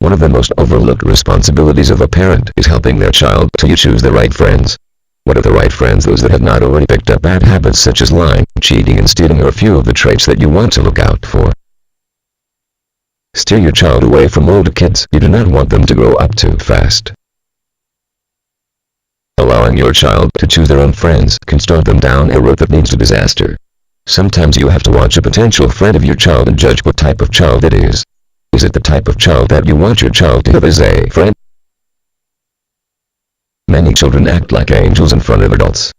One of the most overlooked responsibilities of a parent is helping their child to choose the right friends. What are the right friends? Those that have not already picked up bad habits such as lying, cheating and stealing are a few of the traits that you want to look out for. Steer your child away from older kids. You do not want them to grow up too fast. Allowing your child to choose their own friends can start them down a road that leads to disaster. Sometimes you have to watch a potential friend of your child and judge what type of child it is. Is it the type of child that you want your child to have as a friend? Many children act like angels in front of adults.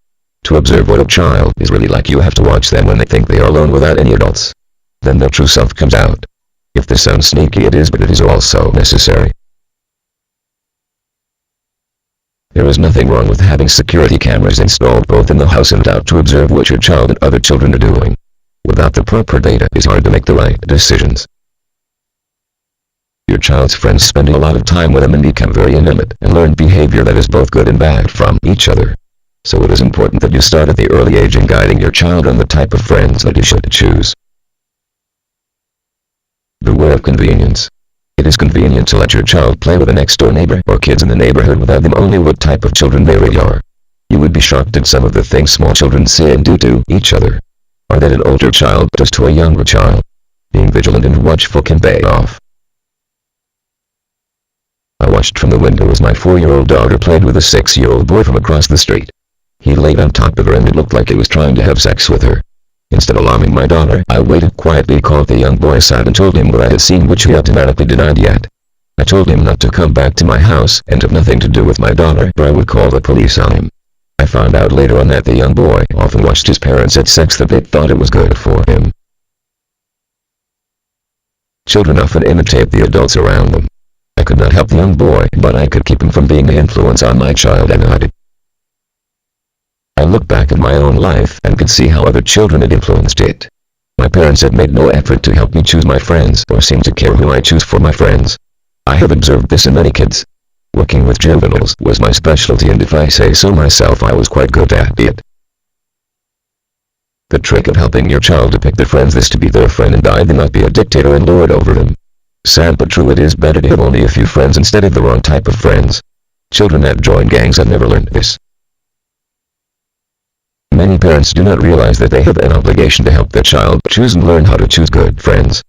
To observe what a child is really like, you have to watch them when they think they are alone without any adults. Then their true self comes out. If this sounds sneaky, it is, but it is also necessary. There is nothing wrong with having security cameras installed both in the house and out to observe what your child and other children are doing. Without the proper data, it is hard to make the right decisions. Your child's friends spend a lot of time with them and become very intimate and learn behavior that is both good and bad from each other. So it is important that you start at the early age in guiding your child on the type of friends that you should choose. Beware of convenience. It is convenient to let your child play with a next-door neighbor or kids in the neighborhood without them knowing what type of children they really are. You would be shocked at some of the things small children say and do to each other, or that an older child does to a younger child. Being vigilant and watchful can pay off. I watched from the window as my 4-year-old daughter played with a 6-year-old boy from across the street. He laid on top of her and it looked like he was trying to have sex with her. Instead of alarming my daughter, I waited quietly, called the young boy aside and told him what I had seen, which he automatically denied yet. I told him not to come back to my house and have nothing to do with my daughter, or I would call the police on him. I found out later on that the young boy often watched his parents have sex, that they thought it was good for him. Children often imitate the adults around them. I could not help the young boy, but I could keep him from being an influence on my child, and I did. I looked back at my own life and could see how other children had influenced it. My parents had made no effort to help me choose my friends or seem to care who I choose for my friends. I have observed this in many kids. Working with juveniles was my specialty, and if I say so myself, I was quite good at it. The trick of helping your child to pick their friends is to be their friend and guide them, not be a dictator and lord over them. Sad but true, it is better to have only a few friends instead of the wrong type of friends. Children that join gangs have never learned this. Many parents do not realize that they have an obligation to help their child choose and learn how to choose good friends.